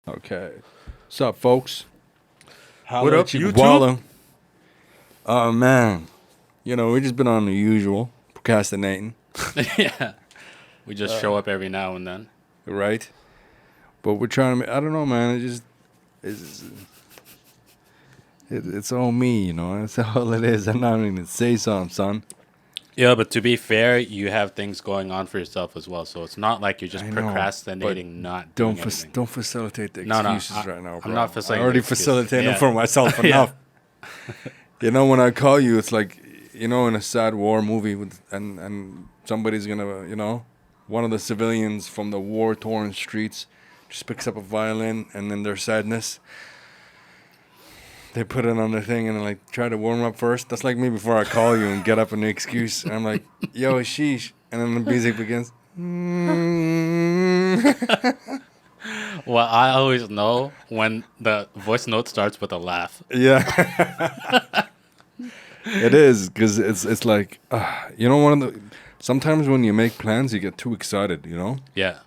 Okay. What's up, folks? What up, YouTube? Walla. Oh, man. You know, we just been on the usual, procrastinating, Yeah, we just show up every now and then. right? But we're trying to, I don't know, man. It's, it's all me, you know. That's all it is. I'm not even say something, son. Yeah, but to be fair, you have things going on for yourself as well, so it's not like you're just I know, procrastinating, not doing anything. Don't facilitate the No, no, excuses right now, bro. I'm not I facilitating already the excuses. facilitated them Yeah. for myself Yeah. enough. You know, when I call you, it's like, you know, in a sad war movie, and somebody's gonna, you know, one of the civilians from the war-torn streets just picks up a violin, and then their sadness, they put it on their thing and like try to warm up first. That's like me before I call you and get up an excuse. And I'm like, yo, sheesh. And then the music begins. Well, I always know when the voice note starts with a laugh. Yeah. It is, because it's like, you know, sometimes when you make plans, you get too excited, you know? Yeah,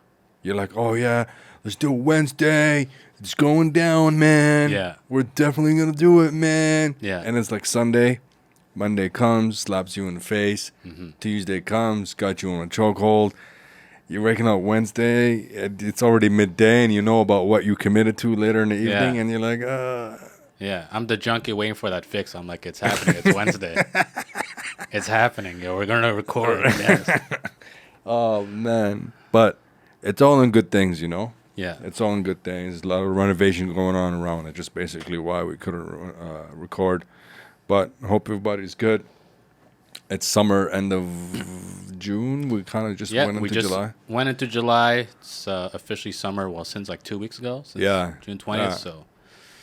You're like, oh, yeah, let's do it Wednesday. It's going down, man. Yeah. We're definitely going to do it, man. Yeah. And it's like Sunday. Monday comes, slaps you in the face. Mm-hmm. Tuesday comes, got you on a chokehold. You're waking up Wednesday. It's already midday, and you know about what you committed to later in the evening. Yeah. And you're like, yeah. I'm the junkie waiting for that fix. I'm like, it's happening. It's Wednesday. It's happening. Yo, we're gonna record. Yes. oh, man. But it's all in good things, you know? Yeah. It's all in good things. A lot of renovation going on around it. Just basically why we couldn't record. But hope everybody's good. It's summer, end of June. We kind of just Yeah, went we into just July. went into July. It's officially summer. Well, since like 2 weeks ago. Since Yeah. June 20th. Yeah. So,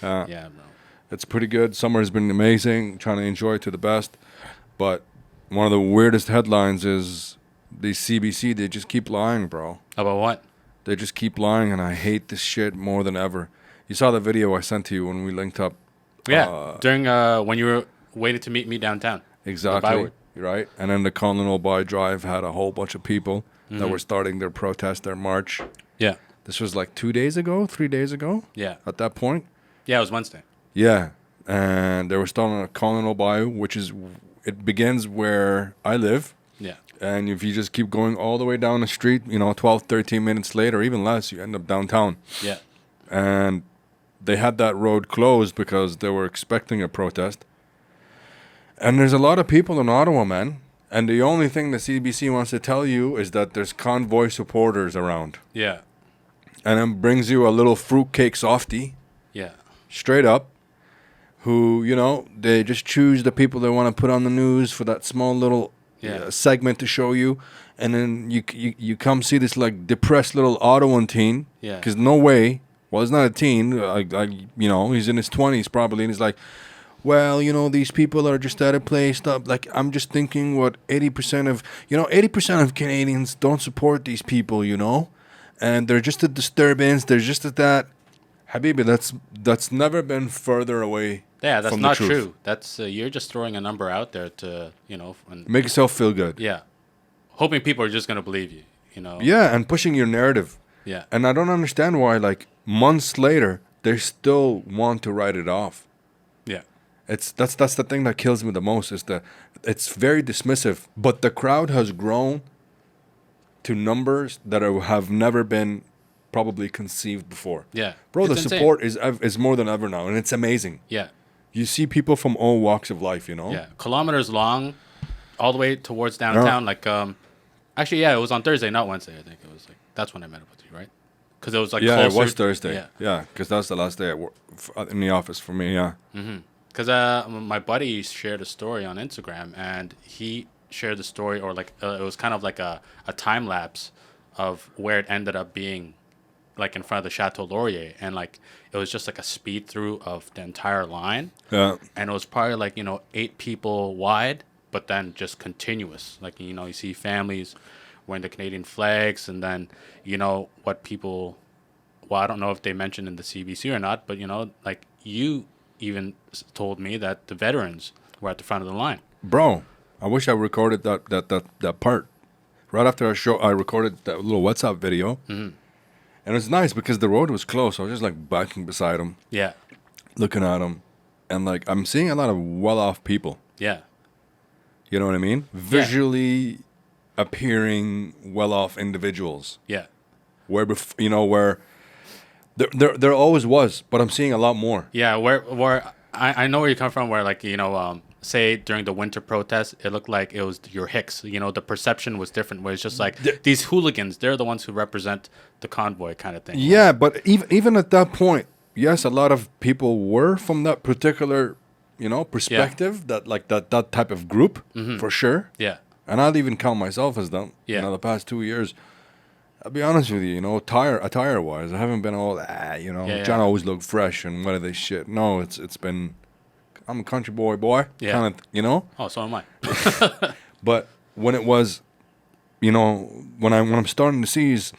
Uh, yeah, bro. It's pretty good. Summer has been amazing. Trying to enjoy it to the best. But one of the weirdest headlines is the CBC. They just keep lying, bro. About what? They just keep lying, and I hate this shit more than ever. You saw the video I sent to you when we linked up. Yeah, during when you were waiting to meet me downtown. Exactly. Byward. Right. And then the Colonel By Drive had a whole bunch of people that were starting their protest, their march. Yeah, This was like 2 days ago, 3 days ago yeah, at that point. yeah. It was Wednesday. Yeah. And they were starting a Colonel By, which is, it begins where I live. Yeah, And if you just keep going all the way down the street, you know, 12, 13 minutes later, even less, you end up downtown. yeah, And they had that road closed because they were expecting a protest. And there's a lot of people in Ottawa, man. And the only thing the CBC wants to tell you is that there's convoy supporters around. yeah, And then brings you a little fruitcake softie, yeah, straight up, who, you know, they just choose the people they want to put on the news for that small little Yeah. segment to show you. And then you come see this, like, depressed little Ottawan teen. Yeah. Because no way. Well, he's not a teen. You know, he's in his 20s probably. And he's like, well, you know, these people are just out of place. Stuff. Like, I'm just thinking what 80% of Canadians don't support these people, you know? And they're just a disturbance. They're just that. Habibi, that's never been further away yeah. That's from the not truth. true. That's you're just throwing a number out there to and, Make yourself feel good. yeah, hoping people are just gonna believe you. You know. Yeah, and pushing your narrative. Yeah. And I don't understand why, like, months later, they still want to write it off. Yeah. That's the thing that kills me the most is it's very dismissive, but the crowd has grown to numbers that have never been probably conceived before. Yeah. Bro, It's the insane. support is more than ever now, and it's amazing. Yeah. You see people from all walks of life, you know? Yeah. Kilometers long, all the way towards downtown. Like actually, yeah, it was on Thursday, not Wednesday. I think it was like that's when I met up with you, right? Because it was like Yeah, closer. it was Thursday. Yeah. Yeah, because that's the last day at work, in the office for me, yeah. Because my buddy shared a story on Instagram, and he shared the story, or like it was kind of like a time lapse of where it ended up being, like in front of the Chateau Laurier, and like it was just like a speed through of the entire line, Yeah. and it was probably like 8 people wide, but then just continuous. Like you see families wearing the Canadian flags, and then what people. Well, I don't know if they mentioned in the CBC or not, but like you even told me that the veterans were at the front of the line. Bro, I wish I recorded that part. Right after our show, I recorded that little WhatsApp video. And it's nice because the road was close. I was just like biking beside him, Yeah. looking at him, and like I'm seeing a lot of well-off people. Yeah. You know what I mean? Visually appearing well-off individuals. Yeah. Where where there always was, but I'm seeing a lot more. Yeah. Where I know where you come from. Where like say during the winter protests, it looked like it was your Hicks. You know, the perception was different. Where it's just like these hooligans, they're the ones who represent the convoy kind of thing. Yeah, but even at that point, yes, a lot of people were from that particular, perspective, that type of group, for sure. Yeah. And I'd even count myself as them. Yeah. The past 2 years, I'll be honest with you, attire-wise, I haven't been all, trying to always look fresh and what are they shit. No, it's been, I'm a country boy, Yeah. kind of, Oh, so am I. But when it was, when I'm starting to see is,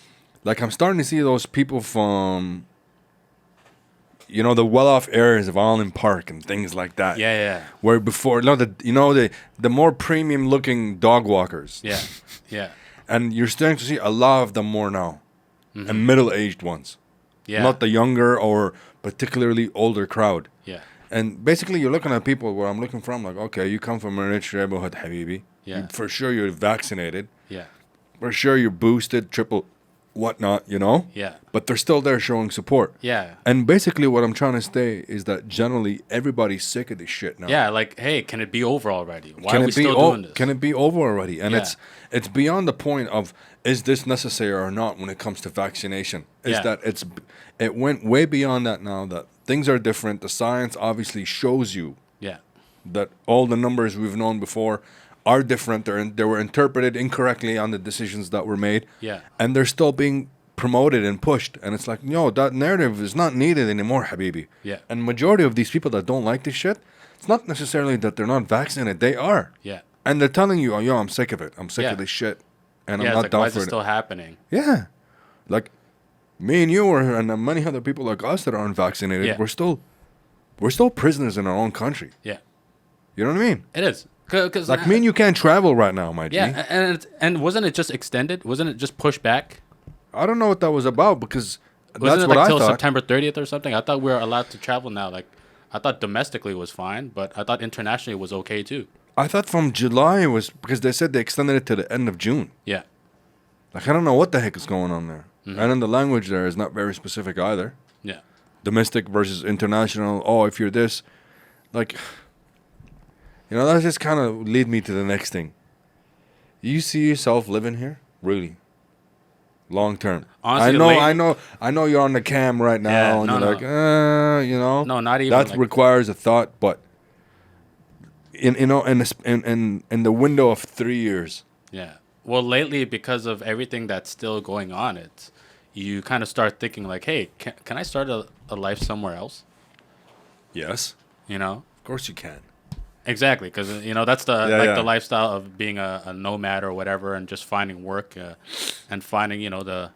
like I'm starting to see those people from, the well-off areas of Allen Park and things like that. Yeah. Yeah. Where before, the more premium-looking dog walkers. Yeah. Yeah. And you're starting to see a lot of them more now, and middle-aged ones. Yeah. Not the younger or particularly older crowd. Yeah. And basically, you're looking at people where I'm looking from, like, okay, you come from a rich neighborhood, Habibi. Yeah. For sure, you're vaccinated. Yeah. For sure, you're boosted, triple, whatnot, Yeah. But they're still there showing support. Yeah. And basically, what I'm trying to say is that generally, everybody's sick of this shit now. Yeah. Like, hey, can it be over already? Why are we still doing this? Can it be over already? And Yeah. it's beyond the point of is this necessary or not when it comes to vaccination. Is Yeah. that it went way beyond that now. That things are different. The science obviously shows you Yeah. that all the numbers we've known before are different. They were interpreted incorrectly on the decisions that were made. Yeah. And they're still being promoted and pushed. And it's like, that narrative is not needed anymore, Habibi. Yeah. And majority of these people that don't like this shit, it's not necessarily that they're not vaccinated. They are. Yeah. And they're telling you, I'm sick of it. I'm sick Yeah. of this shit. And Yeah. I'm It's not like, down why is for it it. still happening? Yeah. Like, me and you and many other people like us that aren't vaccinated, Yeah. we're still prisoners in our own country. Yeah. You know what I mean? It is. Cause Like, me and you can't travel right now, my G. Yeah, and wasn't it just extended? Wasn't it just pushed back? I don't know what that was about because Wasn't that's it what like I till thought. September 30th or something? I thought we were allowed to travel now. Like, I thought domestically was fine, but I thought internationally was okay too. I thought from July it was because they said they extended it to the end of June. Yeah. Like, I don't know what the heck is going on there. Mm-hmm. And then the language there is not very specific either. Yeah. Domestic versus international. Oh, if you're this, like, that just kind of lead me to the next thing. You see yourself living here, really, long term. Honestly, I know you're on the cam right now, Yeah, and no, you're like, No, not even. that Like, requires a thought, but in the window of 3 years. yeah. Well, lately, because of everything that's still going on, you kind of start thinking like, hey, can I start a life somewhere else? Yes, Of course you can. Exactly, because that's the Yeah. the lifestyle of being a nomad or whatever, and just finding work and finding the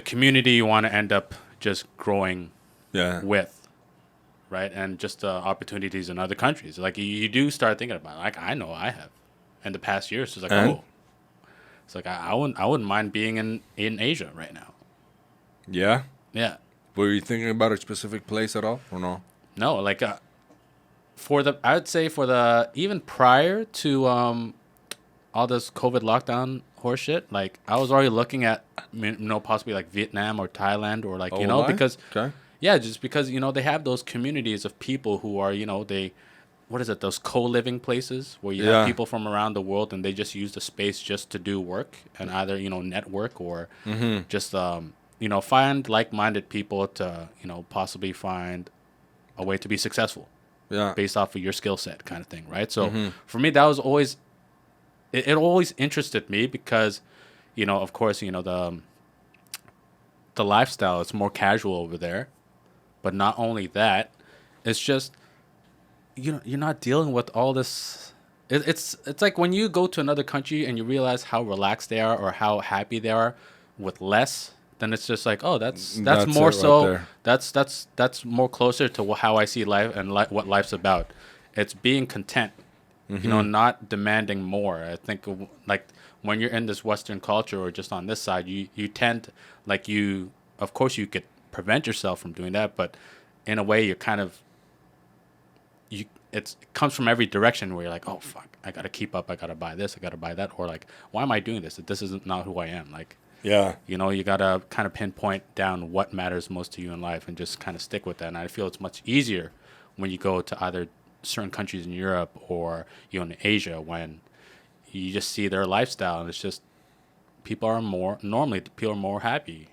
community you want to end up just growing Yeah. with, right? And just opportunities in other countries. Like you do start thinking about it. Like I know I have in the past years. It's like And? it's like I wouldn't mind being in Asia right now. Yeah. Yeah. Were you thinking about a specific place at all, or no? No, like I would say for the even prior to all this COVID lockdown horseshit, like I was already looking at possibly like Vietnam or Thailand or like Oh, why? because Okay. yeah, just because they have those communities of people who are what is it, those co-living places where you Yeah. have people from around the world and they just use the space just to do work and either network or just find like-minded people to possibly find a way to be successful Yeah. based off of your skill set kind of thing, right? So for me, that was always, it always interested me because, of course, the lifestyle is more casual over there. But not only that, it's just, you're not dealing with all this. It's like when you go to another country and you realize how relaxed they are or how happy they are with less, then it's just like, oh, that's That's more it right so. there. That's more closer to how I see life and what life's about. It's being content not demanding more. I think like when you're in this Western culture or just on this side, you tend of course you could prevent yourself from doing that, but in a way you're kind of it comes from every direction where you're like, oh fuck, I gotta keep up, I gotta buy this, I gotta buy that, or like, why am I doing this? This isn't not who I am. Like, Yeah. you gotta kind of pinpoint down what matters most to you in life and just kind of stick with that. And I feel it's much easier when you go to either certain countries in Europe or in Asia, when you just see their lifestyle and it's just people are more happy,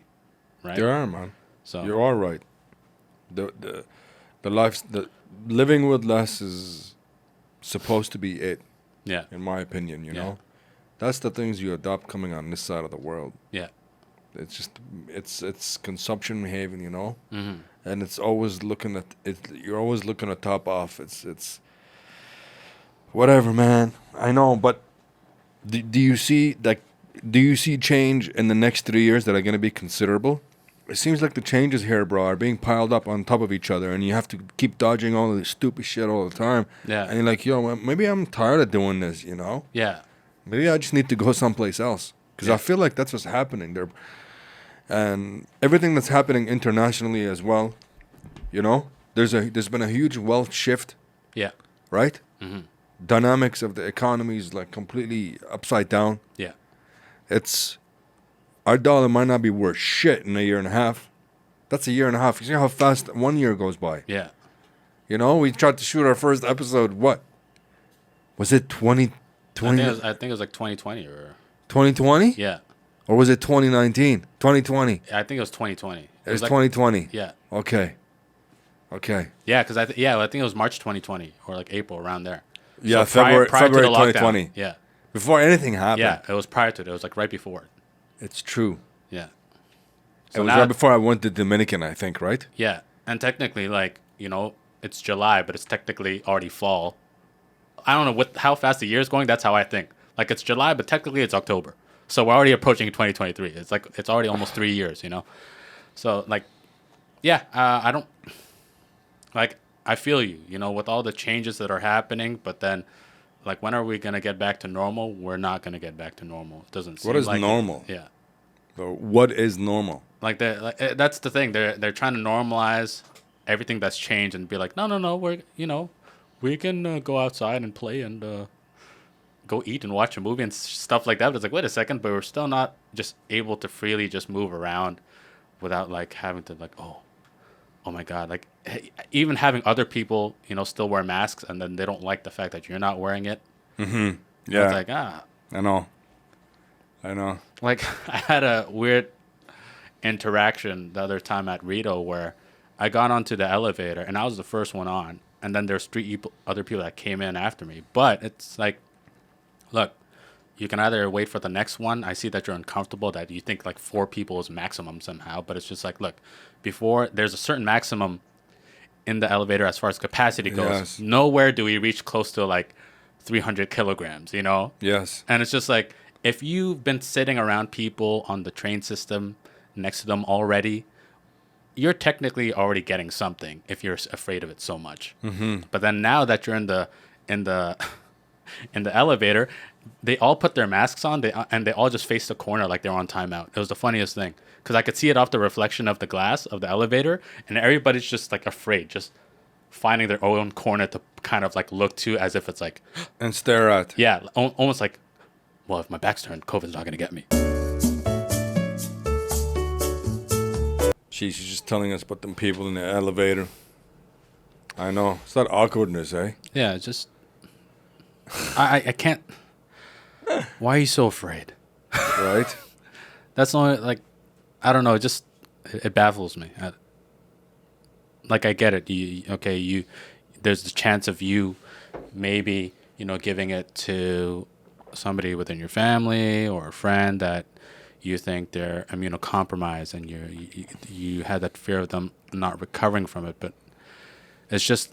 right? They are, man. So You're all right. The living with less is supposed to be it, yeah, in my opinion. You Yeah. know, that's the things you adopt coming on this side of the world. yeah, It's just it's consumption behavior, you know, mm-hmm. and it's always looking at it. You're always looking to top off. It's whatever, man. I know, but do you see change in the next 3 years that are going to be considerable? It seems like the changes here, bro, are being piled up on top of each other, and you have to keep dodging all of this stupid shit all the time. Yeah. And you're like, yo, well, maybe I'm tired of doing this, you know? Yeah, Maybe I just need to go someplace else. Because I feel like that's what's happening there. And everything that's happening internationally as well, you know? There's been a huge wealth shift, yeah, right? mm-hmm. Dynamics of the economy is like completely upside down. yeah, It's... Our dollar might not be worth shit in a year and a half. That's a year and a half. You see how fast 1 year goes by? yeah. You know, we tried to shoot our first episode, what? Was it 2020? I think it was like 2020 or 2020? yeah. Or was it 2019? 2020. I think it was 2020. It was like, 2020. Yeah, Okay. yeah, because I think it was March 2020 or like April, around there. Yeah, So prior February to the lockdown. 2020. Yeah, Before anything happened. yeah, it was prior to it. It was like right before it. It's true. Yeah. It was right before I went to Dominican, I think, right? Yeah, and technically, like, it's July, but it's technically already fall. I don't know how fast the year's going. That's how I think. Like, it's July, but technically it's October. So we're already approaching 2023. It's like it's already almost 3 years, So, like, yeah, I don't... Like, I feel you, with all the changes that are happening, but then, like, when are we going to get back to normal? We're not going to get back to normal. It doesn't seem What is like normal? Yeah. So what is normal? Like that's the thing. They're trying to normalize everything that's changed and be like, no, we're we can go outside and play and go eat and watch a movie and stuff like that. But it's like, wait a second, but we're still not just able to freely just move around without like having to like, oh my god, like even having other people still wear masks and then they don't like the fact that you're not wearing it. Mm-hmm. Yeah, It's like I know. Like, I had a weird interaction the other time at Rito where I got onto the elevator and I was the first one on, and then there's other people that came in after me. But it's like, look, you can either wait for the next one. I see that you're uncomfortable, that you think like 4 people is maximum somehow, but it's just like, look, before there's a certain maximum in the elevator as far as capacity goes. Yes. Nowhere do we reach close to like 300 kilograms, Yes. And it's just like, if you've been sitting around people on the train system next to them already, you're technically already getting something if you're afraid of it so much. Mm-hmm. But then now that you're in the in the elevator, they all put their masks on, and they all just face the corner like they're on timeout. It was the funniest thing because I could see it off the reflection of the glass of the elevator, and everybody's just like afraid, just finding their own corner to kind of like look to as if it's like And stare at. yeah, almost like, well, if my back's turned, COVID's not going to get me. She's just telling us about them people in the elevator. I know. It's that awkwardness, eh? Yeah, it's just... I can't... Why are you so afraid? Right? That's only, like... I don't know, it baffles me. I get it. There's the chance of you maybe, giving it to somebody within your family or a friend that you think they're immunocompromised, and you had that fear of them not recovering from it. But it's just,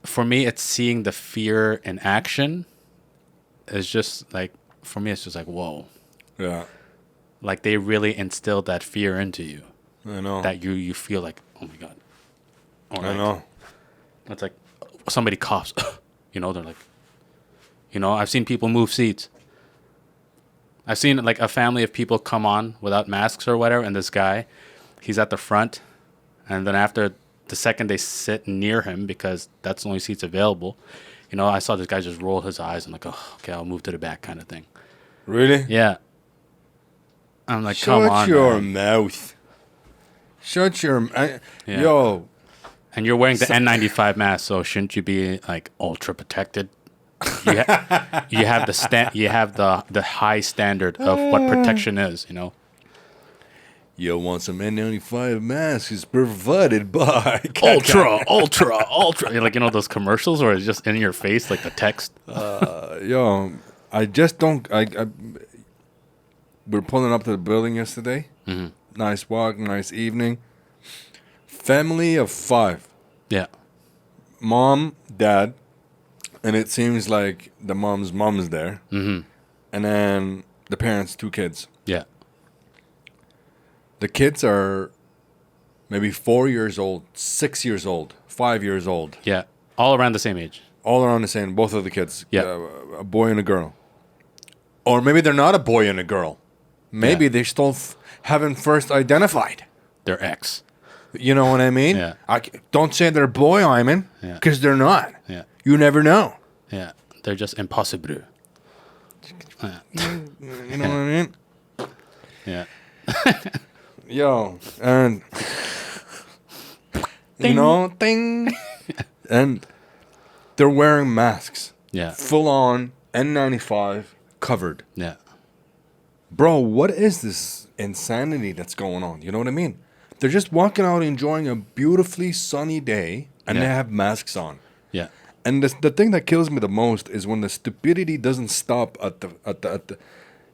for me, it's seeing the fear in action. It's just like, for me, it's just like, whoa. Yeah. Like, they really instilled that fear into you. I know. That you feel like, oh my god. Or I like, know. it's like somebody coughs. They're like, You know, I've seen people move seats. I've seen like a family of people come on without masks or whatever, and this guy, he's at the front, and then after the second they sit near him because that's the only seats available, you know, I saw this guy just roll his eyes and like, oh, okay, I'll move to the back kind of thing. Really? Yeah. I'm like, come on, Shut your man. mouth. Shut your... Yeah. Yo. And you're wearing the N95 mask, so shouldn't you be like ultra protected? You have the high standard of what protection is, you know. Yo, want some N95 masks is provided by... Ultra. Like, you know, those commercials where it's just in your face, like the text. Yo, I just don't... we're pulling up to the building yesterday. Mm-hmm. Nice walk, nice evening. Family of 5. Yeah. Mom, dad, and it seems like the mom's there. Mm-hmm. And then the parents, 2 kids. Yeah. The kids are maybe 4 years old, 6 years old, 5 years old. Yeah. All around the same age. All around the same, both of the kids. Yeah. A boy and a girl. Or maybe they're not a boy and a girl. Maybe they still haven't first identified. They're ex. You know what I mean? Yeah. Don't say they're boy, Iman, because they're not. Yeah. You never know. Yeah. They're just impossible. You know what I mean? Yeah. Yo, and you know, ding, and they're wearing masks. Yeah. Full on N95 covered. Yeah. Bro, what is this insanity that's going on? You know what I mean? They're just walking out enjoying a beautifully sunny day, and they have masks on. Yeah. And the thing that kills me the most is when the stupidity doesn't stop at the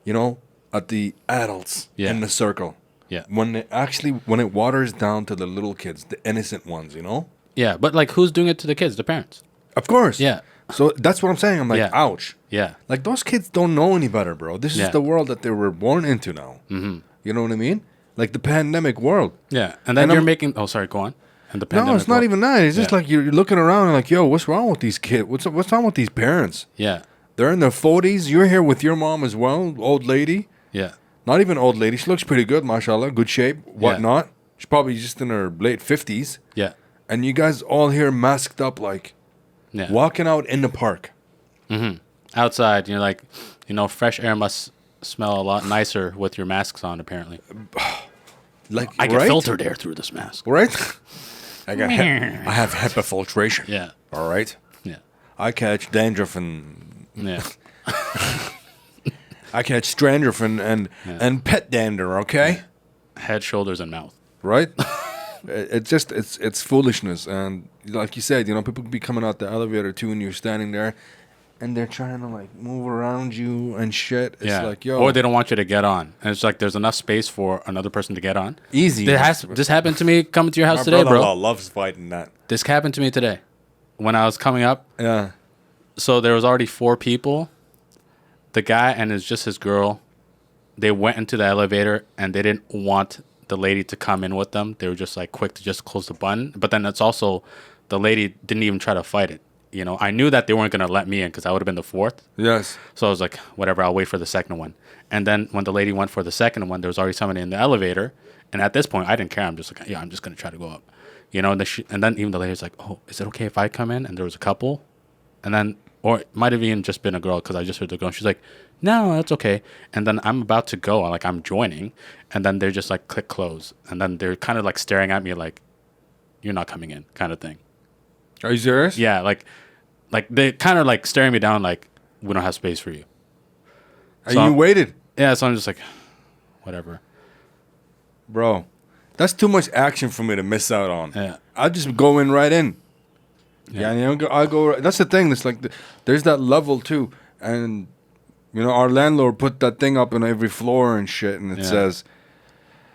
you know, at the adults in the circle. Yeah. When it waters down to the little kids, the innocent ones, you know? Yeah. But like, who's doing it to the kids? The parents. Of course. Yeah. So that's what I'm saying. I'm like, ouch. Yeah. Like, those kids don't know any better, bro. This is the world that they were born into now. Mm-hmm. You know what I mean? Like the pandemic world. Yeah. And then you're making... Oh, sorry. Go on. And the pandemic No, it's not even that. It's just like you're looking around and like, yo, what's wrong with these kids? What's wrong with these parents? Yeah. They're in their 40s. You're here with your mom as well, old lady. Yeah. Not even old lady. She looks pretty good, mashallah. Good shape, whatnot. She's probably just in her late 50s. Yeah. And you guys all here masked up like walking out in the park. Mm-hmm. Outside, you're like, you know, fresh air must smell a lot nicer with your masks on, apparently. Like, I get filtered air through this mask. Right? I have HEPA filtration. Yeah. All right? Yeah. I catch dandruff and... Yeah. I catch dandruff and pet dander, okay? Head, shoulders, and mouth. Right? It's foolishness. And like you said, you know, people be coming out the elevator too and you're standing there and they're trying to like move around you and shit. It's like, yo. Or they don't want you to get on. And it's like there's enough space for another person to get on. Easy. This happened to me coming to your house My today, bro. brother-in-law loves fighting that. This happened to me today. When I was coming up. Yeah. So there was already 4 people. The guy and it's just his girl. They went into the elevator and they didn't want the lady to come in with them. They were just like quick to just close the button. But then it's also the lady didn't even try to fight it. You know, I knew that they weren't going to let me in because I would have been the 4th. Yes. So I was like, whatever, I'll wait for the second one. And then when the lady went for the second one, there was already somebody in the elevator. And at this point, I didn't care. I'm just like, yeah, I'm just going to try to go up. You know, and then even the lady was like, oh, is it okay if I come in? And there was a couple. And then, or it might have even just been a girl because I just heard the girl. She's like, no, that's okay. And then I'm about to go. Like, I'm joining. And then they're just like, click close. And then they're kind of like staring at me like, you're not coming in kind of thing. Are you serious? Yeah, like they kind of like staring me down like, we don't have space for you. And you waited? Yeah, so I'm just like, whatever. Bro, that's too much action for me to miss out on. Yeah. I'll just go in right in. Yeah, you know, I go. That's the thing. It's like there's that level too, and you know, our landlord put that thing up on every floor and shit, and it says,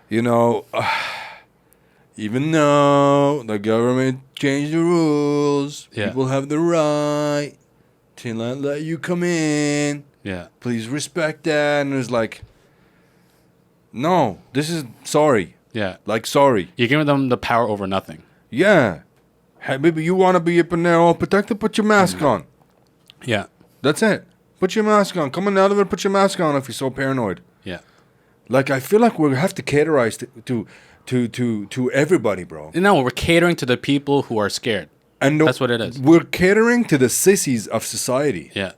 you know, even though the government changed the rules, people have the right to not let you come in. Yeah. Please respect that. And it's like, no, this is sorry. Yeah. Like, sorry. You're giving them the power over nothing. Yeah. Hey, baby, you want to be up in there all protected? Put your mask on. Yeah. That's it. Put your mask on. Come in the elevator, put your mask on if you're so paranoid. Yeah. Like, I feel like we have to caterize to everybody, bro. No, we're catering to the people who are scared. And That's what it is. We're catering to the sissies of society. Yeah.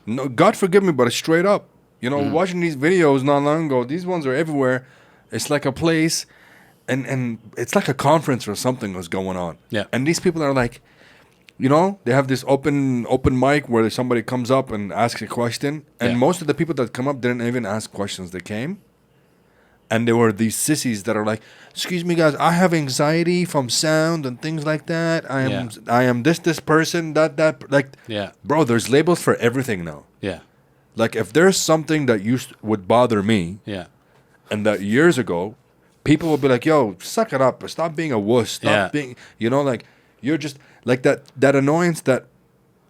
No, God forgive me, but it's straight up. You know, Mm-hmm. watching these videos not long ago, these ones are everywhere. It's like a place, and it's like a conference or something was going on. Yeah. And these people are like, you know, they have this open mic where somebody comes up and asks a question, and Yeah. most of the people that come up didn't even ask questions. They came, and there were these sissies that are like, "Excuse me, guys, I have anxiety from sound and things like that. I am this person that like." Yeah. Bro, there's labels for everything now. Yeah. Like, if there's something that would bother me, Yeah. and that years ago, people would be like, "Yo, suck it up. Stop being a wuss. Stop Yeah. being," you know, like, you're just like that annoyance that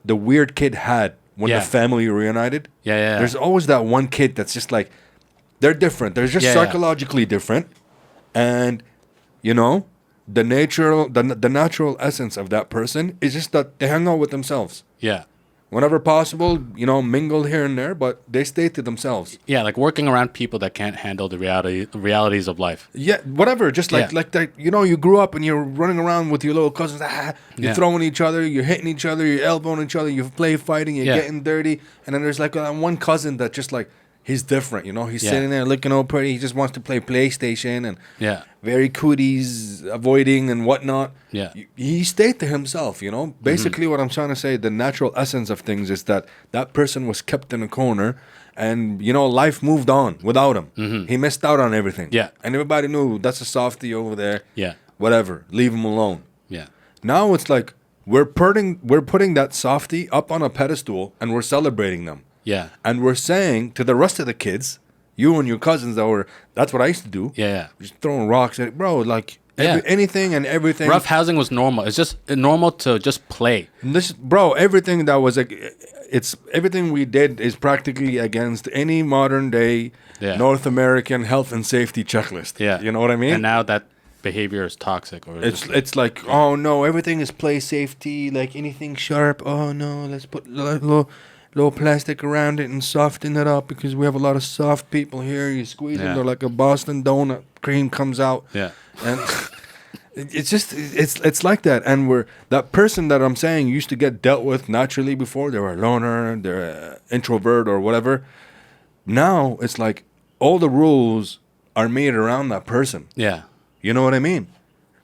the weird kid had when Yeah. the family reunited. Yeah. Yeah. There's always that one kid that's just like, they're different. They're just Yeah, yeah. psychologically different, and you know, the natural essence of that person is just that they hang out with themselves. Yeah. Whenever possible, you know, mingle here and there, but they stay to themselves. Yeah, like working around people that can't handle the realities of life. Yeah, whatever. Just like Yeah. that. You know, you grew up and you're running around with your little cousins. You're Yeah. throwing each other. You're hitting each other. You're elbowing each other. You play fighting. You're Yeah. getting dirty. And then there's like one cousin that just like he's different. You know, he's Yeah. sitting there looking all pretty. He just wants to play PlayStation and Yeah. very cooties, avoiding and whatnot. Yeah. He stayed to himself. You know, basically what I'm trying to say, the natural essence of things is that person was kept in a corner. And, you know, life moved on without him. He missed out on everything. Yeah. And everybody knew that's a softie over there. Yeah. Whatever. Leave him alone. Yeah. Now it's like we're putting that softie up on a pedestal and we're celebrating them. Yeah. And we're saying to the rest of the kids, you and your cousins that's what I used to do. Yeah. Yeah. Just throwing rocks at it. Bro, like Yeah. anything and everything. Rough housing was normal. It's just normal to just play. Everything that was like, it's everything we did is practically against any modern day Yeah. North American health and safety checklist. Yeah. You know what I mean? And now that behavior is toxic. Or It's like, oh no, everything is play safety, like anything sharp. Oh no, let's put little plastic around it and soften it up because we have a lot of soft people here. You squeeze them, Yeah. they're like a Boston donut. Cream comes out. Yeah. And it's just it's like that. And that person that I'm saying used to get dealt with naturally before. They were a loner, they're an introvert or whatever. Now it's like all the rules are made around that person. Yeah. You know what I mean?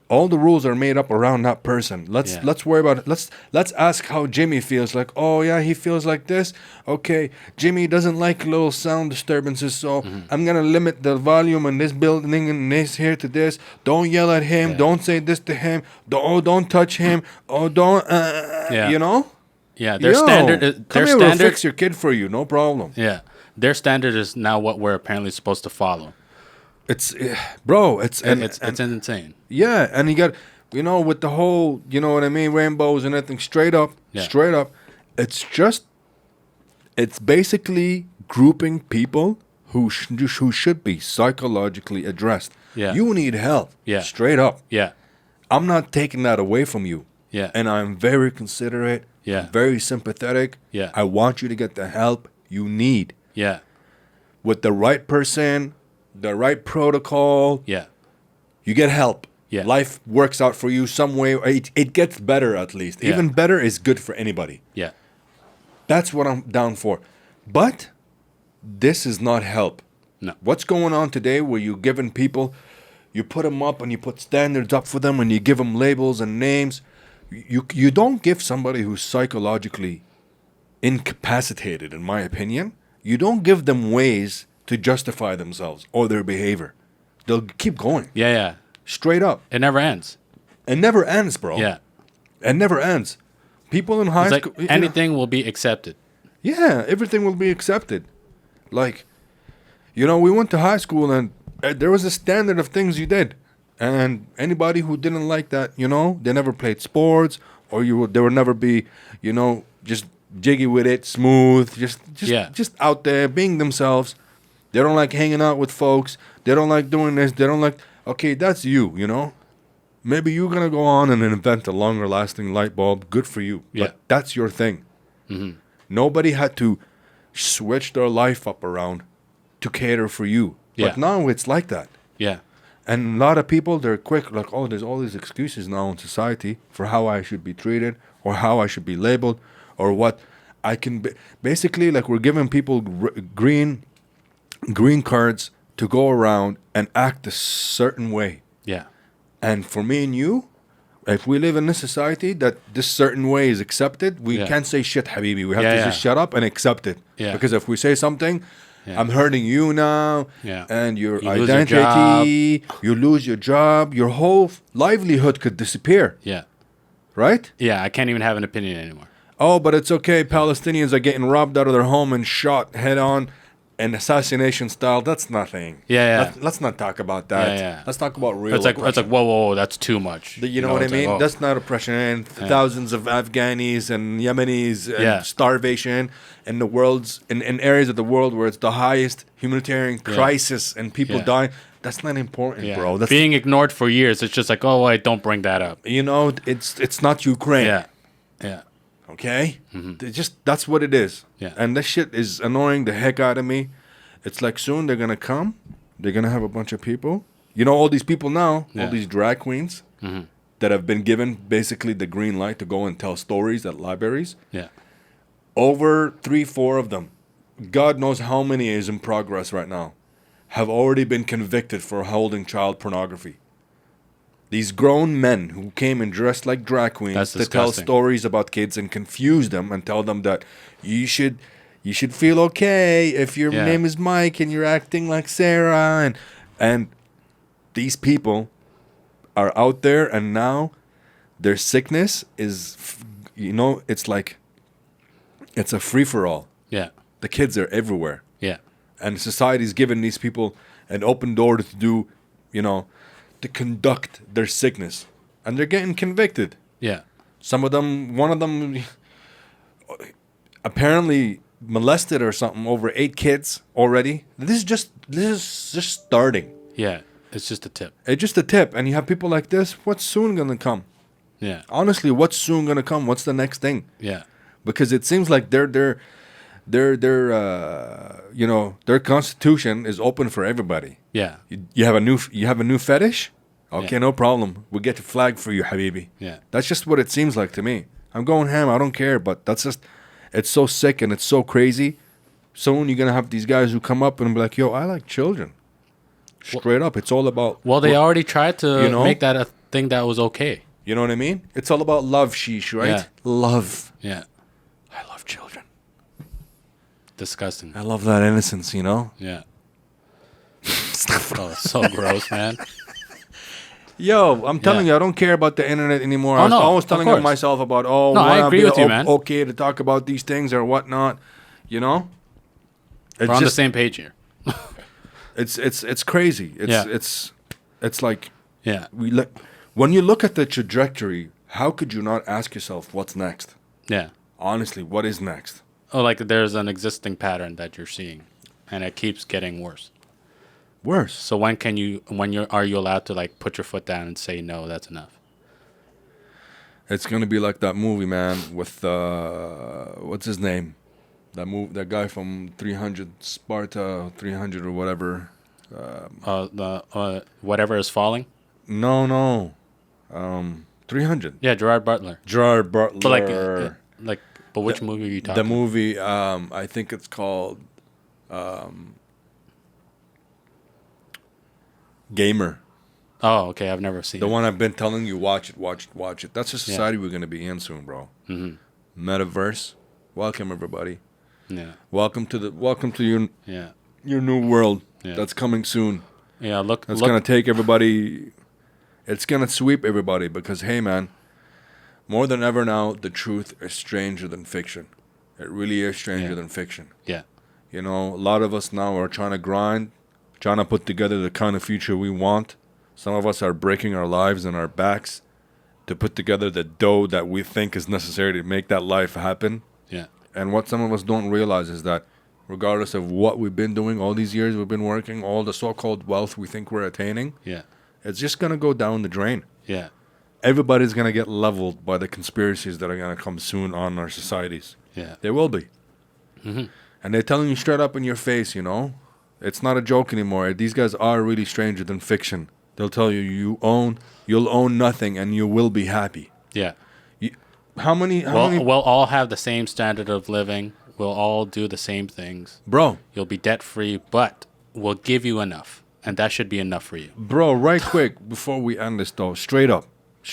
All the rules are made up around that person. Let's worry about it. Let's ask how Jimmy feels. Like, oh yeah, he feels like this. Okay, Jimmy doesn't like little sound disturbances, so I'm gonna limit the volume in this building and this here to this. Don't yell at him. Yeah. Don't say this to him. Don't touch him. Oh, don't. Yeah. You know? Yeah. Their Yo, standard is come their here, we'll standard. fix your kid for you. No problem. Yeah. Their standard is now what we're apparently supposed to follow. It's, bro. It's insane. Yeah, and you got, you know, with the whole, you know what I mean, rainbows and everything, straight up, it's basically grouping people who should be psychologically addressed. Yeah. You need help. Yeah. Straight up. Yeah. I'm not taking that away from you. Yeah. And I'm very considerate. Yeah. Very sympathetic. Yeah. I want you to get the help you need. Yeah. With the right person, the right protocol, Yeah. you get help. Yeah. Life works out for you some way. It gets better at least. Yeah. Even better is good for anybody. Yeah. That's what I'm down for. But this is not help. No. What's going on today where you're giving people, you put them up and you put standards up for them and you give them labels and names. You don't give somebody who's psychologically incapacitated, in my opinion, you don't give them ways to justify themselves or their behavior. They'll keep going. Yeah. Yeah. Straight up. It never ends. It never ends, bro. Yeah. It never ends. People in high It's like school. anything will be accepted. Yeah, everything will be accepted. Like, you know, we went to high school and there was a standard of things you did. And anybody who didn't like that, you know, they never played sports or they would never be, you know, just jiggy with it, smooth, just out there being themselves. They don't like hanging out with folks. They don't like doing this. They don't like, okay, that's you, you know. Maybe you're going to go on and invent a longer lasting light bulb. Good for you. Yeah. But that's your thing. Mm-hmm. Nobody had to switch their life up around to cater for you. Yeah. But now it's like that. Yeah. And a lot of people, they're quick, like, oh, there's all these excuses now in society for how I should be treated or how I should be labeled or what I can be. Basically, like, we're giving people green cards to go around and act a certain way. Yeah. And for me and you, if we live in this society that this certain way is accepted, we Yeah. can't say shit, habibi. We have Yeah, to yeah. just shut up and accept it. Yeah. Because if we say something, Yeah. I'm hurting you now, Yeah. and your You lose your identity, you lose your job, your whole livelihood could disappear, Yeah. right? Yeah. I can't even have an opinion anymore. Oh, but it's okay. Palestinians are getting robbed out of their home and shot head on and assassination style. That's nothing. Yeah, yeah. Let's not talk about that. Yeah, yeah. Let's talk about real It's like oppression. whoa, that's too much. You know what I it's like, mean? oh. That's not oppression. And thousands of Afghanis and Yemenis and Yeah. starvation in the world's in areas of the world where it's the highest humanitarian crisis and people Yeah. dying. That's not important, Yeah. bro. That's being ignored for years. It's just like, oh, wait, don't bring that up. you know, it's not Ukraine. Yeah. Yeah. Okay? That's what it is. Yeah. And this shit is annoying the heck out of me. It's like soon they're gonna come, they're gonna have a bunch of people. You know, all these people now, Yeah. all these drag queens that have been given basically the green light to go and tell stories at libraries. Yeah. Over 3-4 of them, God knows how many is in progress right now, have already been convicted for holding child pornography. These grown men who came and dressed like drag queens That's to tell disgusting. stories about kids and confuse them and tell them that you should feel okay if your Yeah. name is Mike and you're acting like Sarah and these people are out there and now their sickness is it's like it's a free for all. Yeah. The kids are everywhere. Yeah. And society's given these people an open door to do, to conduct their sickness. And they're getting convicted. Yeah. Some of them, one of them apparently molested or something over 8 kids already. This is just starting. Yeah. It's just a tip. It's just a tip. And you have people like this. What's soon gonna come? Yeah. Honestly, what's soon gonna come? What's the next thing? Yeah. Because it seems like their constitution is open for everybody. Yeah. You have a new fetish? Okay, Yeah. no problem. We'll get a flag for you, habibi. Yeah. That's just what it seems like to me. I'm going ham. I don't care, but it's so sick and it's so crazy. Soon you're gonna have these guys who come up and be like, "Yo, I like children." Straight up, it's all about. Well, they already tried to You know? make that a thing that was okay. You know what I mean? It's all about love, sheesh, right? Yeah. Love. Yeah. I love children. Disgusting. I love that innocence. Yeah. Oh, it's so gross, man. Yo, I'm telling Yeah. you, I don't care about the internet anymore. Oh, I was no, always of telling course. myself about, No, I wanna agree be with you, man. okay to talk about these things or whatnot. You know, it's We're on the just same page here. it's crazy. Yeah. It's like Yeah. when you look at the trajectory, how could you not ask yourself what's next? Yeah. Honestly, what is next? Oh, like there's an existing pattern that you're seeing, and it keeps getting worse. Worse. So are you allowed to like put your foot down and say no? That's enough. It's gonna be like that movie, man, with what's his name? That guy from 300 Sparta, 300 or whatever. The whatever is falling. No. 300. Yeah, Gerard Butler. Gerard Butler. But but which movie are you talking? The movie, I think it's called Gamer. Oh, okay. I've never seen The it. one I've been telling you, watch it. That's the society we're gonna be in soon, bro. Mm-hmm. Metaverse. Welcome everybody. Yeah. Welcome to Yeah. your new world Yeah. that's coming soon. Yeah. Look. It's gonna take everybody. It's gonna sweep everybody because hey, man, more than ever now, the truth is stranger than fiction. It really is stranger Yeah. than fiction. Yeah. You know, a lot of us now are trying to grind, trying to put together the kind of future we want. Some of us are breaking our lives and our backs to put together the dough that we think is necessary to make that life happen. Yeah. And what some of us don't realize is that regardless of what we've been doing, all these years we've been working, all the so-called wealth we think we're attaining, Yeah. it's just going to go down the drain. Yeah. Everybody's going to get leveled by the conspiracies that are going to come soon on our societies. Yeah. They will be. Mm-hmm. And they're telling you straight up in your face, you know, it's not a joke anymore. These guys are really stranger than fiction. They'll tell you you'll own nothing and you will be happy. Yeah. You, how many? We'll all have the same standard of living. We'll all do the same things. Bro. You'll be debt free, but we'll give you enough. And that should be enough for you. Bro, right quick, before we end this though, straight up.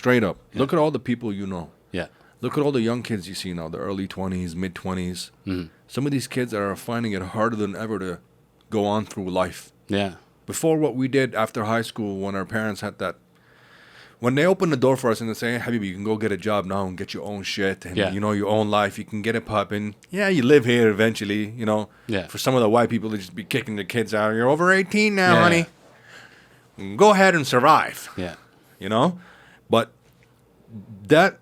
Yeah. Look at all the people you know. Yeah. Look at all the young kids you see now, the early 20s, mid 20s. Mm-hmm. Some of these kids are finding it harder than ever to go on through life. Yeah. Before, what we did after high school, when our parents had that, when they opened the door for us and they say, hey, Habibi, you can go get a job now and get your own shit and, you know, your own life. You can get it popping. Yeah, you live here eventually, you know. Yeah. For some of the white people, they just be kicking the kids out. You're over 18 now, honey. Go ahead and survive. Yeah. You know? But that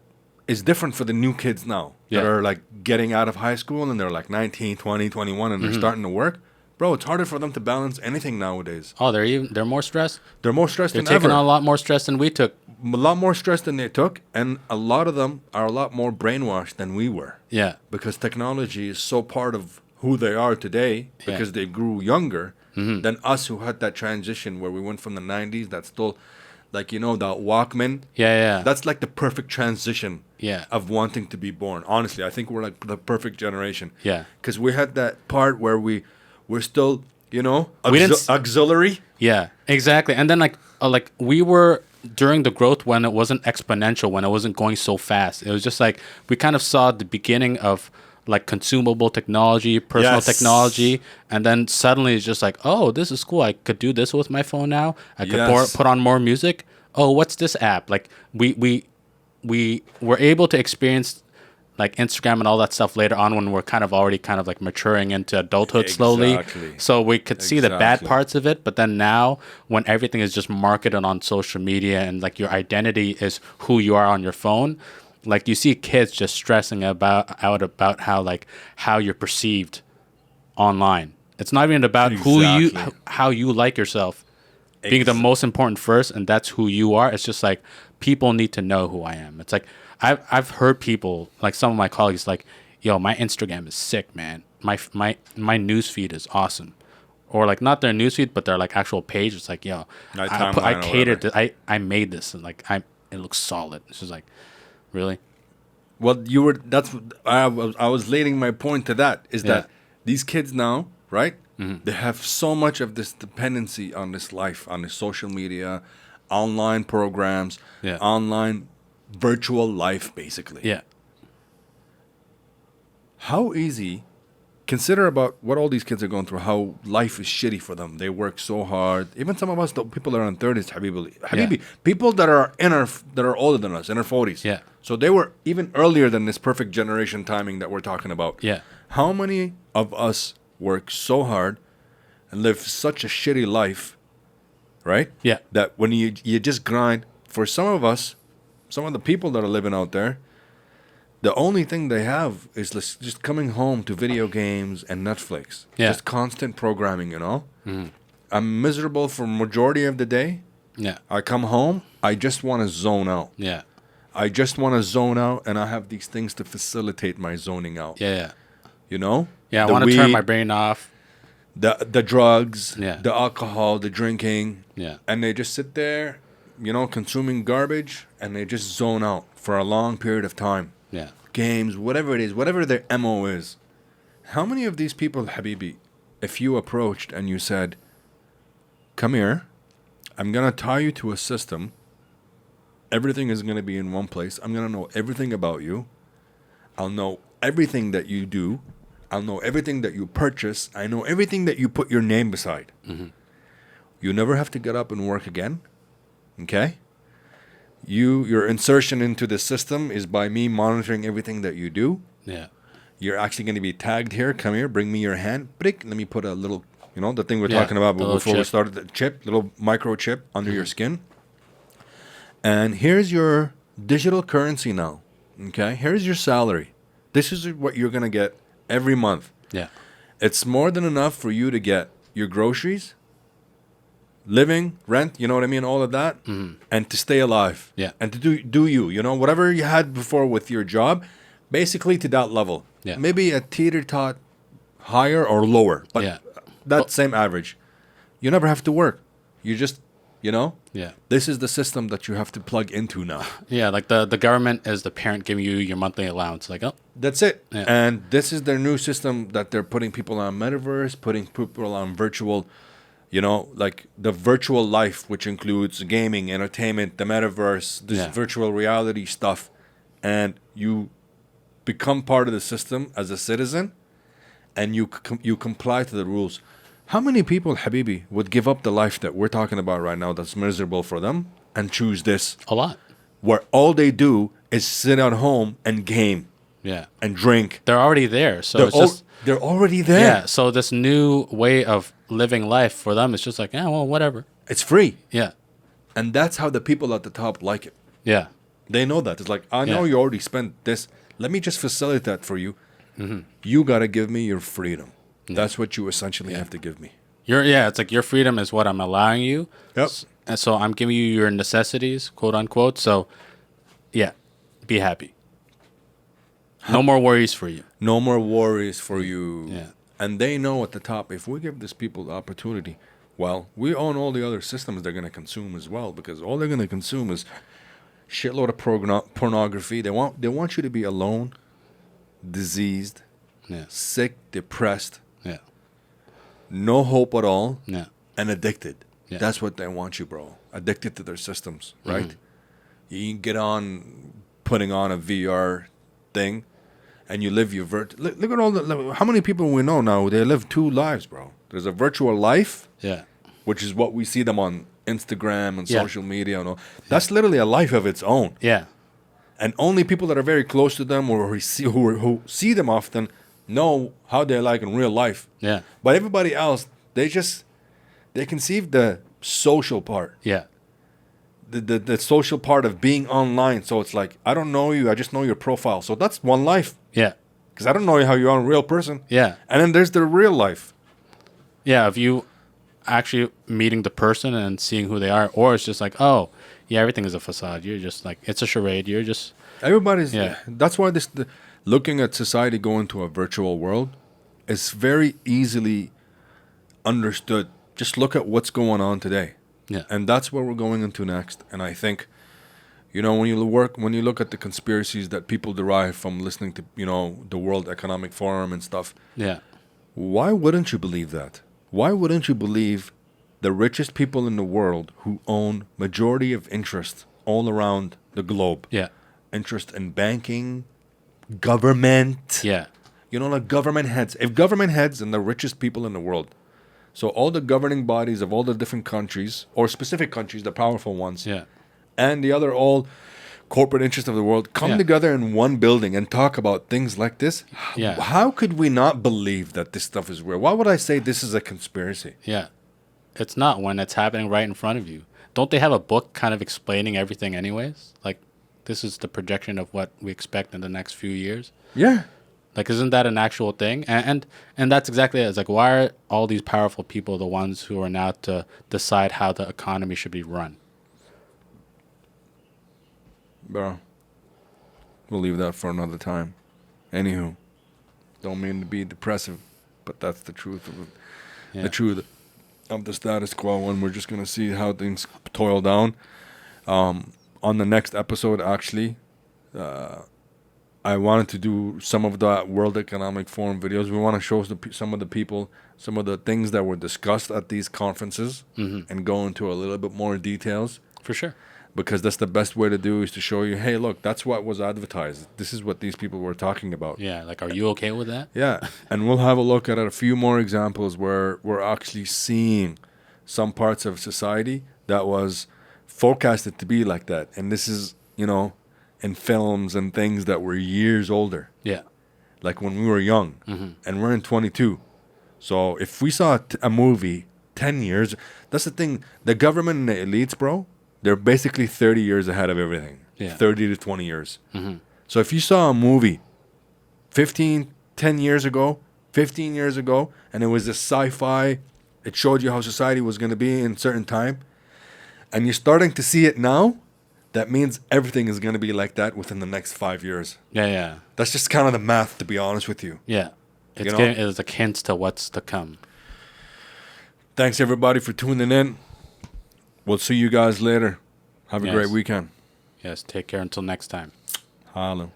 is different for the new kids now that are like getting out of high school and they're like 19, 20, 21 and they're starting to work. Bro, it's harder for them to balance anything nowadays. Oh, they're more stressed? They're more stressed They're than ever. taking on a lot more stress than we took. A lot more stress than they took, and a lot of them are a lot more brainwashed than we were. Yeah. Because technology is so part of who they are today because they grew younger than us who had that transition where we went from the 90s, that's still, like, you know, that Walkman. Yeah. That's like the perfect transition Yeah. of wanting to be born. Honestly, I think we're like the perfect generation. Yeah. Because we had that part where we're still, you know, We didn't auxiliary. Yeah, exactly. And then like we were during the growth when it wasn't exponential, when it wasn't going so fast. It was just like we kind of saw the beginning of like consumable technology, personal technology, and then suddenly it's just like, oh, this is cool. I could do this with my phone now. I could put on more music. Oh, what's this app? Like we were able to experience like Instagram and all that stuff later on when we're kind of already kind of like maturing into adulthood slowly. So we could see the bad parts of it. But then now when everything is just marketed on social media and like your identity is who you are on your phone, like you see kids just stressing about how you're perceived online. It's not even about how you like yourself being the most important first. And that's who you are. It's just like people need to know who I am. It's like, I've heard people, like some of my colleagues, like, yo, my Instagram is sick, man. My news feed is awesome. Or like not their news feed, but their like actual page. It's like, yo, I catered this. I made this and like it looks solid. It's just like, really? Well, I was leading my point to that is that these kids now, right? They have so much of this dependency on this life, on the social media, online programs, online virtual life, basically. Yeah. How easy, consider about what all these kids are going through, how life is shitty for them. They work so hard. Even some of us, the people that are in 30s, Habibi, people that are older than us, in our 40s. Yeah. So they were even earlier than this perfect generation timing that we're talking about. Yeah. How many of us work so hard and live such a shitty life, right? Yeah. That when you just grind, for some of us, some of the people that are living out there, the only thing they have is just coming home to video games and Netflix. Yeah. Just constant programming, you know? I'm miserable for majority of the day. Yeah. I come home, I just want to zone out. Yeah. I just want to zone out, and I have these things to facilitate my zoning out. Yeah. You know? Yeah, I want to turn my brain off. The drugs, Yeah. the alcohol, the drinking. Yeah. And they just sit there, you know, consuming garbage, and they just zone out for a long period of time. Yeah. Games, whatever it is, whatever their MO is. How many of these people, Habibi, if you approached and you said, come here, I'm going to tie you to a system. Everything is going to be in one place. I'm going to know everything about you. I'll know everything that you do. I'll know everything that you purchase. I know everything that you put your name beside. You never have to get up and work again. Okay? Your insertion into the system is by me monitoring everything that you do. Yeah. You're actually going to be tagged here. Come here. Bring me your hand. Let me put a little, you know, the thing we're talking about before we started, the chip, little microchip under your skin. And here's your digital currency now. Okay? Here's your salary. This is what you're going to get every month. Yeah. It's more than enough for you to get your groceries, living, rent, you know what I mean, all of that, and to stay alive. Yeah. And to do you, you know, whatever you had before with your job, basically to that level. Yeah. Maybe a teeter-tot higher or lower, but Yeah. that same average. You never have to work. You just, Yeah. this is the system that you have to plug into now. Yeah, like the government is the parent giving you your monthly allowance. Like, oh, That's it. Yeah. And this is their new system that they're putting people on metaverse, putting people on virtual, like the virtual life, which includes gaming, entertainment, the metaverse, this Yeah. virtual reality stuff. And you become part of the system as a citizen and you comply to the rules. How many people, Habibi, would give up the life that we're talking about right now that's miserable for them and choose this, a lot. where all they do is sit at home and game Yeah. and drink? They're already there. So it's just, They're already there. yeah. So this new way of living life for them is just like, yeah, well, whatever. It's free. Yeah. And that's how the people at the top like it. Yeah. They know that. It's like, I know Yeah. you already spent this. Let me just facilitate that for you. Mm-hmm. You got to give me your freedom. That's what you essentially have to give me. It's like your freedom is what I'm allowing you. Yep. And so I'm giving you your necessities, quote unquote. So, yeah, be happy. No more worries for you. No more worries for you. Yeah. And they know at the top, if we give these people the opportunity, well, we own all the other systems they're going to consume as well, because all they're going to consume is shitload of pornography. They want you to be alone, diseased, Yeah. sick, depressed, Yeah. no hope at all, Yeah. and addicted. Yeah. That's what they want you, bro. Addicted to their systems, right? You can get on putting on a VR thing, and you live your look at all how many people we know now. They live two lives, bro. There's a virtual life, Yeah. which is what we see them on Instagram and Yeah. social media and all. That's literally a life of its own. Yeah. And only people that are very close to them or who see them often know how they're like in real life. Yeah. But everybody else, they conceive the social part, Yeah. the social part of being online. So it's like, I don't know you, I just know your profile. So that's one life, Yeah. because I don't know how you are in real person. Yeah. And then there's the real life. Yeah. If you actually meeting the person and seeing who they are, or it's just like, oh, yeah, everything is a facade. You're just like, it's a charade. You're just, Everybody's, Yeah. That's why looking at society going to a virtual world is very easily understood. Just look at what's going on today. yeah. And that's where we're going into next. And I think, when you look at the conspiracies that people derive from listening to, the World Economic Forum and stuff, Yeah. why wouldn't you believe that? Why wouldn't you believe the richest people in the world who own majority of interest all around the globe? Yeah. Interest in banking, government. Yeah. Like government heads. If government heads and the richest people in the world, so all the governing bodies of all the different countries, or specific countries, the powerful ones, Yeah. and the other all corporate interests of the world come Yeah. together in one building and talk about things like this, Yeah. how could we not believe that this stuff is real? Why would I say this is a conspiracy? Yeah. It's not when it's happening right in front of you. Don't they have a book kind of explaining everything anyways? Like, this is the projection of what we expect in the next few years. Yeah. Like, isn't that an actual thing? And that's exactly it. It's like, why are all these powerful people the ones who are now to decide how the economy should be run? Bro, we'll leave that for another time. Anywho, don't mean to be depressive, but that's the truth of it. Yeah. The truth of the status quo, and we're just gonna see how things toil down. On the next episode, actually, I wanted to do some of the World Economic Forum videos. We want to show some of the people, some of the things that were discussed at these conferences, and go into a little bit more details. For sure. Because that's the best way to do is to show you, hey, look, that's what was advertised. This is what these people were talking about. Yeah. Like, are you okay with that? Yeah, and we'll have a look at a few more examples where we're actually seeing some parts of society that was forecasted to be like that. And this is, in films and things that were years older, Yeah. like when we were young, and we're in 22. So if we saw a movie 10 years, that's the thing. The government and the elites, bro, they're basically 30 years ahead of everything. Yeah. 30 to 20 years. So if you saw a movie 10 years ago, 15 years ago, and it was a sci-fi, it showed you how society was going to be in a certain time, and you're starting to see it now, that means everything is going to be like that within the next 5 years. Yeah. Yeah. That's just kind of the math, to be honest with you. Yeah. It's it's a hint to what's to come. Thanks everybody for tuning in. We'll see you guys later. Have a great weekend. Yes, take care until next time. Holla.